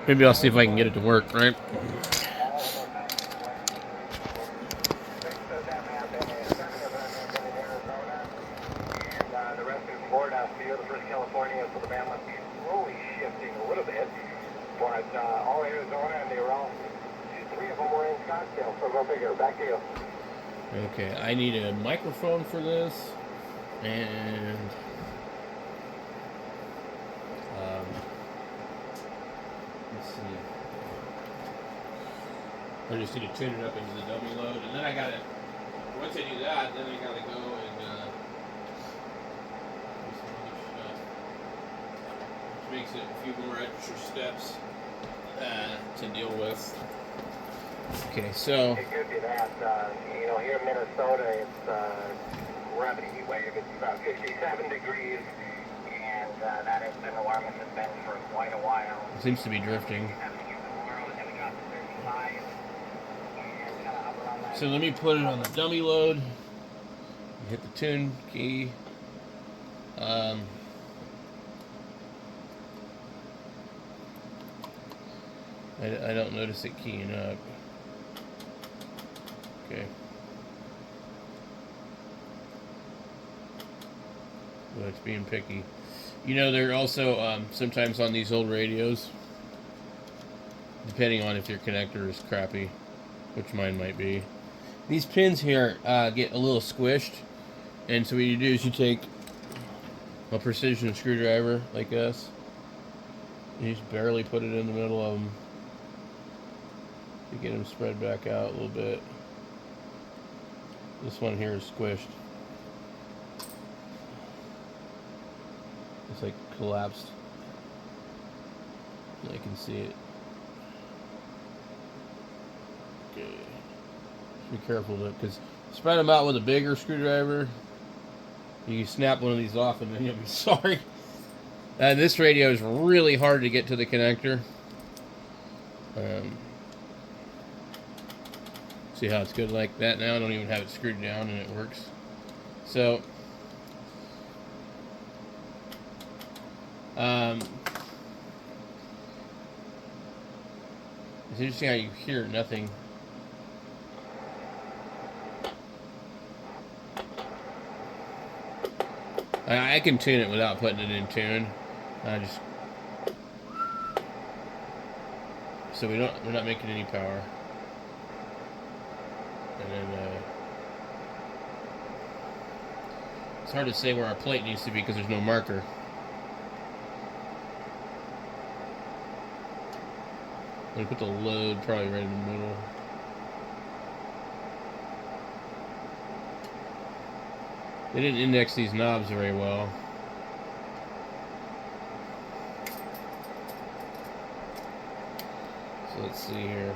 Maybe I'll see if I can get it to work, right? California, so the band must be slowly shifting a little bit. But all Arizona, and they were all, 3 of them were in Scottsdale, so go figure. Back to you. Okay, I need a microphone for this, and let's see. I just need to tune it up into the dummy load, and then I gotta. Once I do that, then I gotta go and do some other stuff, which makes it a few more extra steps to deal with. Okay, so. It could be that, here in Minnesota, it's gravity heat wave. It's about 57 degrees, and that has been the warmest it's been for quite a while. It seems to be drifting. So let me put it on the dummy load. Hit the tune key. I don't notice it keying up. Okay. Well, it's being picky. You know, they're also sometimes on these old radios, depending on if your connector is crappy, which mine might be. These pins here get a little squished, and so what you do is you take a precision screwdriver like this, and you just barely put it in the middle of them to get them spread back out a little bit. This one here is squished. It's like collapsed. I can see it. Okay. Just be careful because spread them out with a bigger screwdriver. You can snap one of these off and then you'll be sorry. This radio is really hard to get to the connector. See how it's good like that now? I don't even have it screwed down and it works. So, it's interesting how you hear nothing. I can tune it without putting it in tune. So we're not making any power. And then it's hard to say where our plate needs to be because there's no marker. I'm gonna put the load probably right in the middle. They didn't index these knobs very well. So let's see here.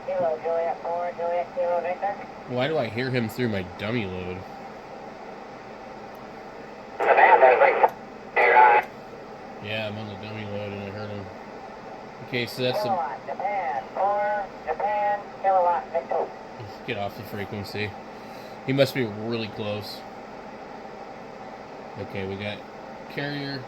Kilo, Juliet 4, Juliet Kilo Victor. Why do I hear him through my dummy load? Yeah, I'm on the dummy load and I heard him. Okay, so that's the... Japan, 4, Japan, kilowatt, Victor. Let's get off the frequency. He must be really close. Okay, we got carrier.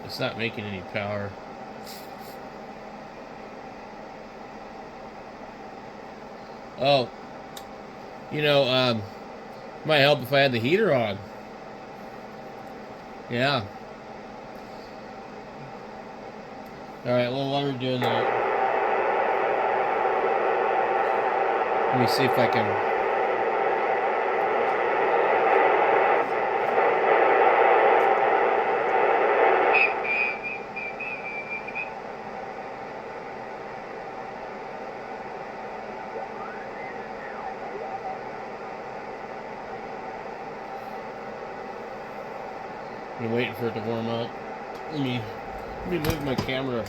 It's not making any power. Oh, might help if I had the heater on. Yeah. All right. Well, while we're doing that, let me see if I can. I'm waiting for it to warm up. Let me Let me move my camera.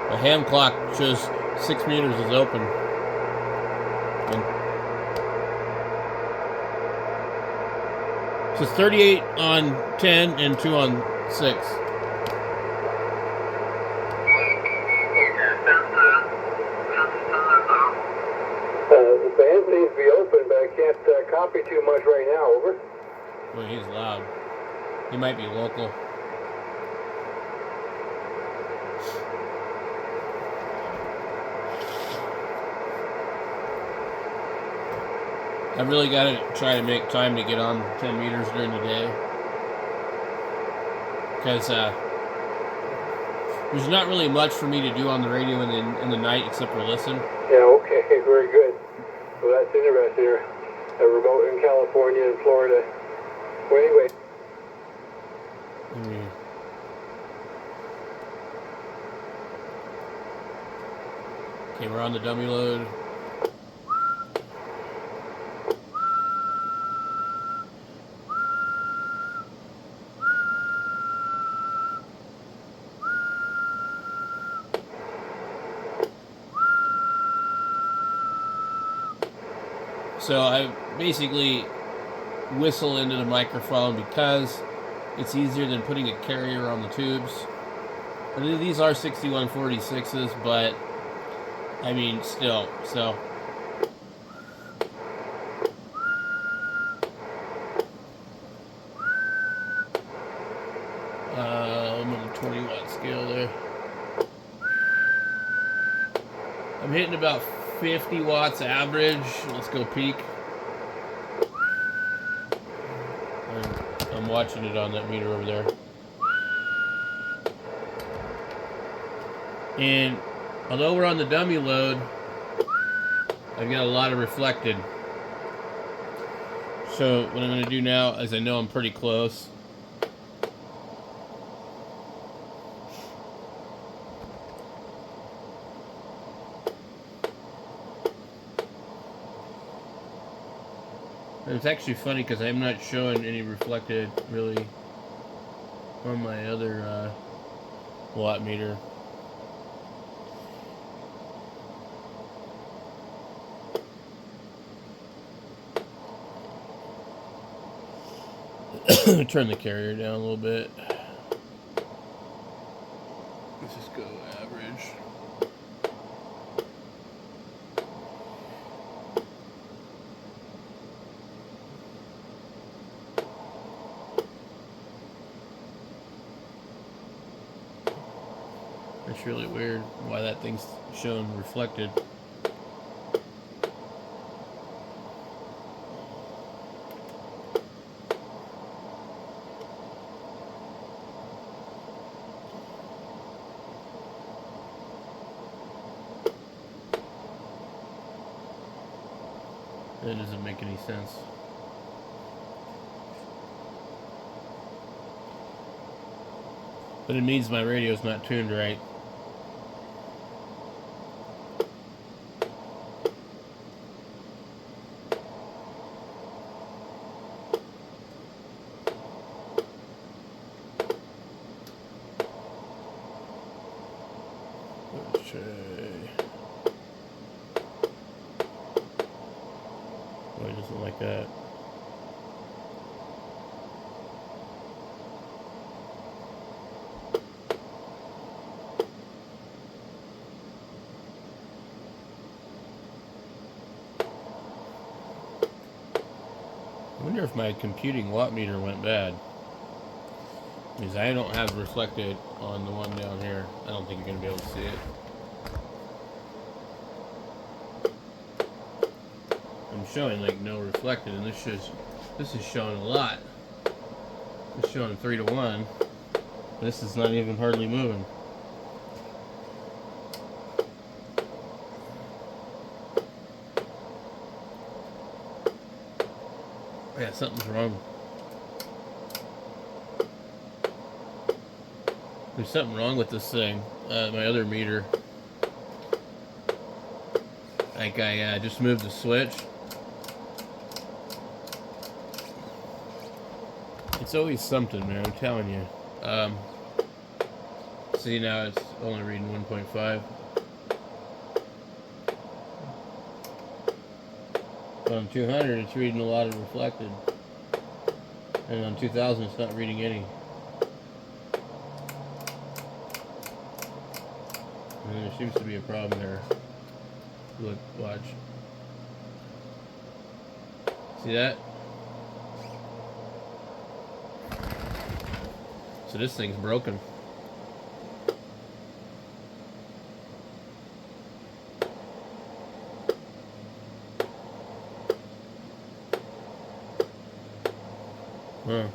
The hand clock shows 6 meters is open. And so it's 38 on 10 and 2 on 6. The band seems to be open, but I can't copy too much right now. Over. Boy, he's loud. He might be local. I've really got to try to make time to get on 10 meters during the day. Because there's not really much for me to do on the radio in the night except for listen. Yeah, okay, very good. Well, that's interesting. A remote in California and Florida. Well, anyway. Okay, we're on the dummy load. So I basically whistle into the microphone because it's easier than putting a carrier on the tubes. And these are 6146s, but I mean, still, so. I'm on the 20 watt scale there. I'm hitting about 50 watts average. Let's go peak. I'm watching it on that meter over there. And although we're on the dummy load, I've got a lot of reflected. So what I'm going to do now is I know I'm pretty close. And it's actually funny because I'm not showing any reflected really on my other watt meter. Turn the carrier down a little bit. Let's just go average. It's really weird why that thing's showing reflected. That doesn't make any sense. But it means my radio's not tuned right. Why doesn't it like that? I wonder if my computing watt meter went bad. Because I don't have reflected on the one down here. I don't think you're going to be able to see it. I'm showing like no reflected, and this is showing a lot. It's showing 3 to 1. This is not even hardly moving. Yeah, something's wrong. There's something wrong with this thing. My other meter. Like I just moved the switch. It's always something, man. I'm telling you. See, now it's only reading 1.5. But on 200, it's reading a lot of reflected. And on 2000, it's not reading any. And there seems to be a problem there. Look, watch. See that? So this thing's broken. Huh.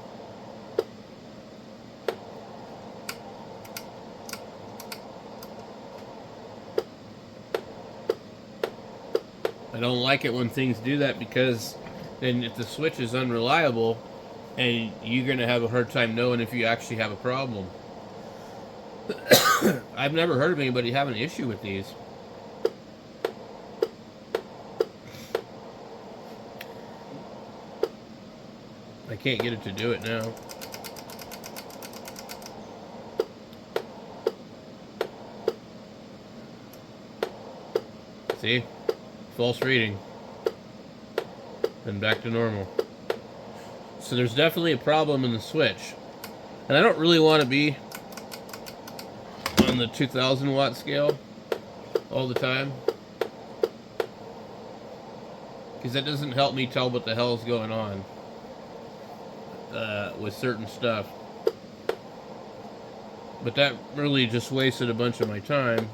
I don't like it when things do that, because then if the switch is unreliable, and you're going to have a hard time knowing if you actually have a problem. I've never heard of anybody having an issue with these. I can't get it to do it now. See? False reading. Then back to normal. So there's definitely a problem in the switch. And I don't really want to be on the 2000 watt scale all the time, because that doesn't help me tell what the hell is going on with certain stuff. But that really just wasted a bunch of my time,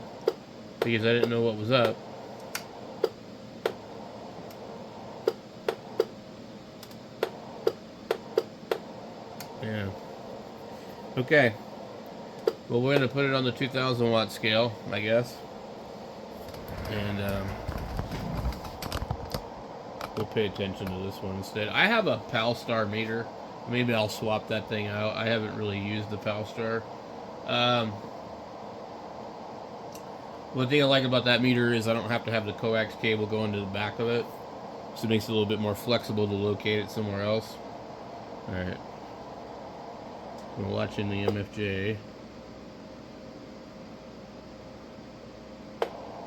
because I didn't know what was up. Yeah. Okay. Well, we're going to put it on the 2000 watt scale, I guess. And we'll pay attention to this one instead. I have a Palstar meter. Maybe I'll swap that thing out. I haven't really used the Palstar. One thing I like about that meter is I don't have to have the coax cable go into the back of it. So it makes it a little bit more flexible to locate it somewhere else. Alright. We're watching the MFJ.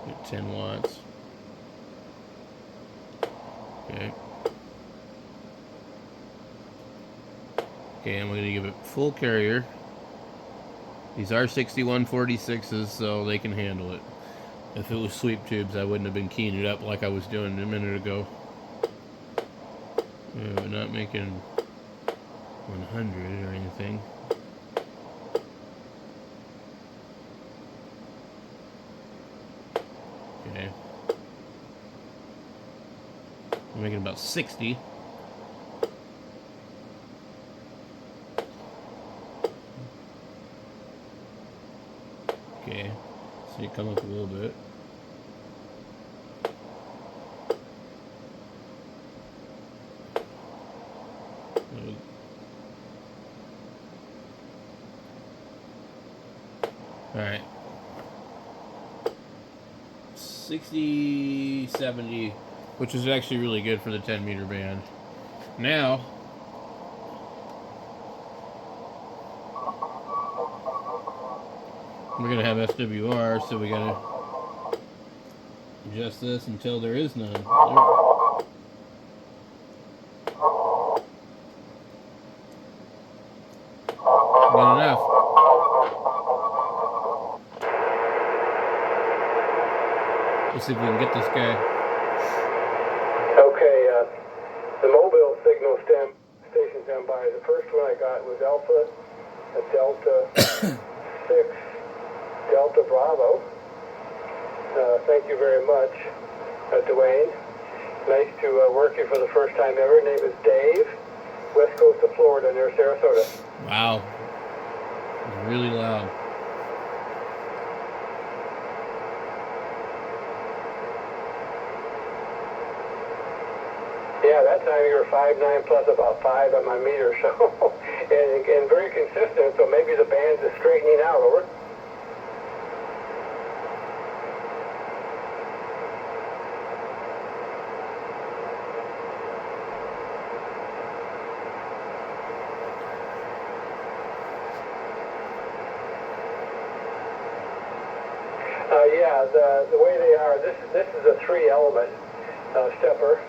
Get 10 watts. Okay. Okay, I'm going to give it full carrier. These are 6146s, so they can handle it. If it was sweep tubes, I wouldn't have been keying it up like I was doing a minute ago. We're not making 100 or anything. Okay. I'm making about 60. Okay, so you come up a little bit. Alright. 60, 70, which is actually really good for the 10 meter band. Now, we're going to have SWR, so we got to adjust this until there is none. There. Good enough. Let's see if we can get this guy. Okay, the mobile signal station standby. The first one I got was Alpha Delta 6 Delta Bravo. Thank you very much, Dwayne. Nice to work here for the first time ever. Name is Dave, west coast of Florida near Sarasota. Wow. It's really loud. Yeah, that time you hear 5.9 plus about 5 on my meter, so, and very consistent, so maybe the band is straightening out, over. Yeah, the way they are, this is a 3-element stepper,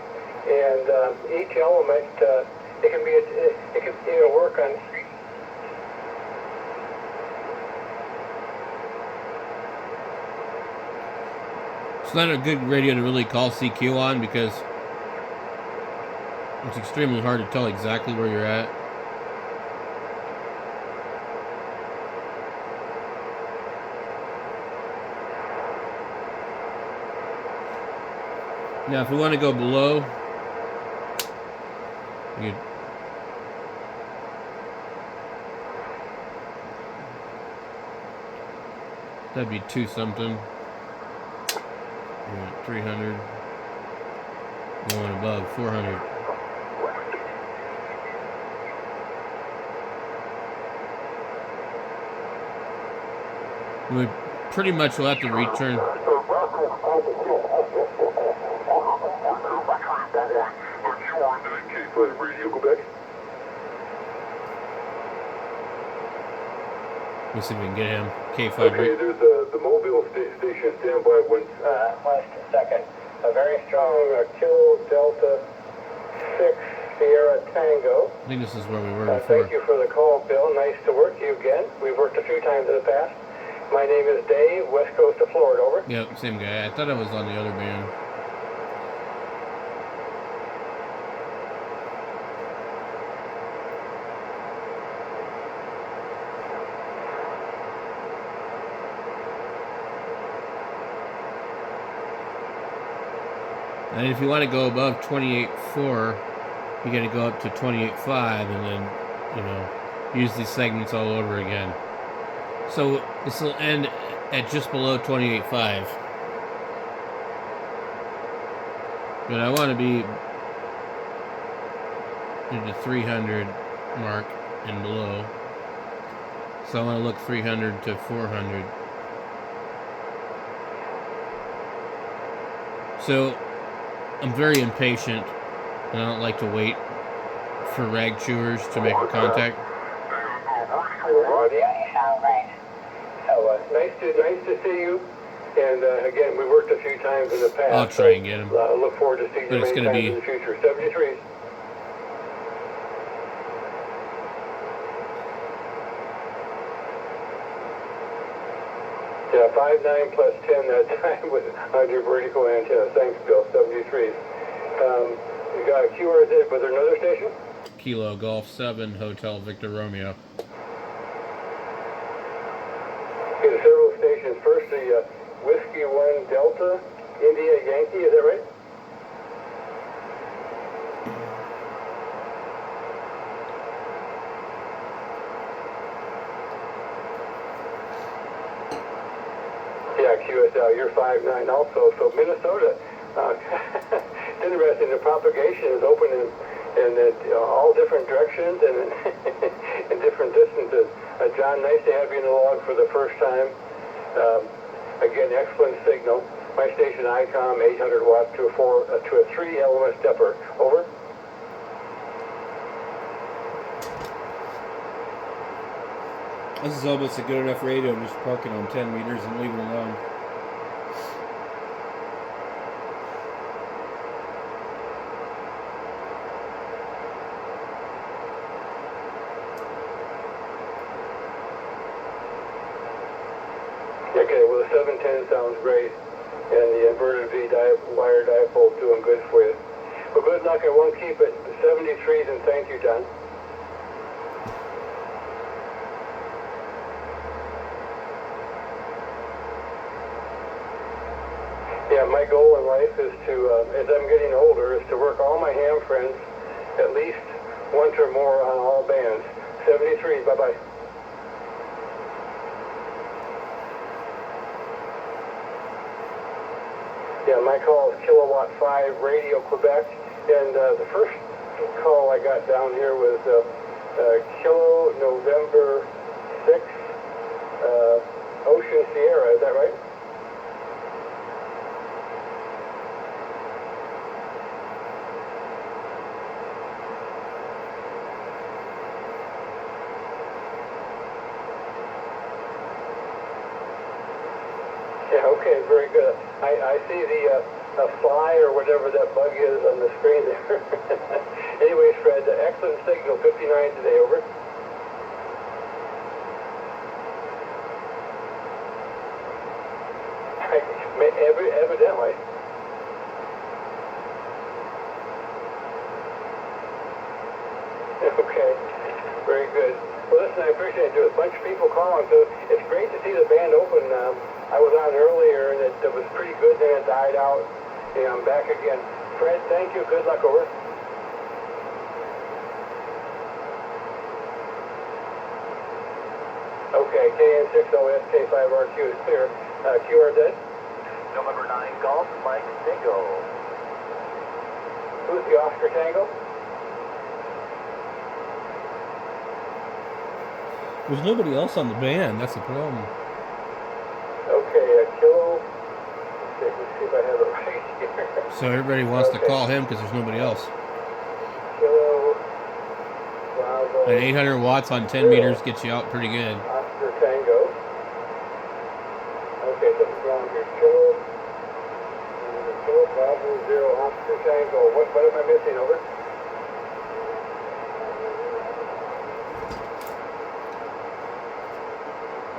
and each element it can work on. It's not a good radio to really call CQ on because it's extremely hard to tell exactly where you're at. Now, if we want to go below, that'd be 2 something. 300. Going above 400. We pretty much will have to return. Let's see if we can get him. K5. Okay, there's the Mobile station standby one. Last second. A very strong Kilo Delta 6 Sierra Tango. I think this is where we were before. Thank you for the call, Bill. Nice to work with you again. We've worked a few times in the past. My name is Dave, West Coast of Florida, over. Yep, same guy. I thought I was on the other band. And if you want to go above 28.4, you got to go up to 28.5 and then, use these segments all over again. So this will end at just below 28.5. But I want to be in the 300 mark and below. So I want to look 300 to 400. So I'm very impatient, and I don't like to wait for rag chewers to make a contact. Nice to see you. And again, we worked a few times in the past. I'll try and get him. Look forward to seeing you But it's many going to times be in the future. 73s. Yeah, 5.9 plus 10 that time with on your vertical antenna. Thanks, Bill. 73s. You got a QRZ. Was there another station? Kilo Golf 7 Hotel Victor Romeo. Okay, there's several stations. First, the Whiskey 1 Delta India Yankee. Is that right? Yeah, QSL, you're 5.9 also. So Minnesota, it's interesting, the propagation is open in all different directions and in different distances. John, nice to have you in the log for the first time. Again, excellent signal. My station ICOM, 800 watts to a 3-element stepper. Over. This is almost a good enough radio. Just park it on 10 meters and leave it alone. Okay, well the 710 sounds great, and the inverted V wire dipole doing good for you. Well, good luck. I won't keep it. 73s, and thank you, John. Yeah, my goal in life is to, as I'm getting older, is to work all my ham friends at least once or more on all bands. 73, bye-bye. Yeah, my call is Kilowatt 5 Radio Quebec, and the first got down here was Kilo November 6, Ocean Sierra. Is that right? Yeah, okay, very good. I see the fly or whatever that bug is on the screen there. Anyways, Fred, excellent signal, 59 today, over. Evidently. Okay, very good. Well, listen, I appreciate it. There's a bunch of people calling, so it's great to see the band open. I was on earlier, and it was pretty good, then it died out, and I'm back again. Fred, thank you. Good luck, over. Okay, KN60SK5RQ is clear. QRZ? November 9 Golf, Mike Dingo. Who's the Oscar Tango? There's nobody else on the band. That's the problem. Okay, Kilo. Let's see if I have it right here. So everybody wants to Okay. call him because there's nobody else. Kilo Bravo. And 800 watts on 10 meters gets you out pretty good. Oscar Tango. Okay, something's wrong here. Kilo Bravo 0 Oscar Tango. What am I missing, over?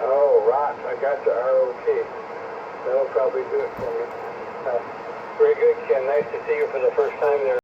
Oh, ROT. I got the ROT. That'll probably do it for me. Very good, Ken. Nice to see you for the first time there.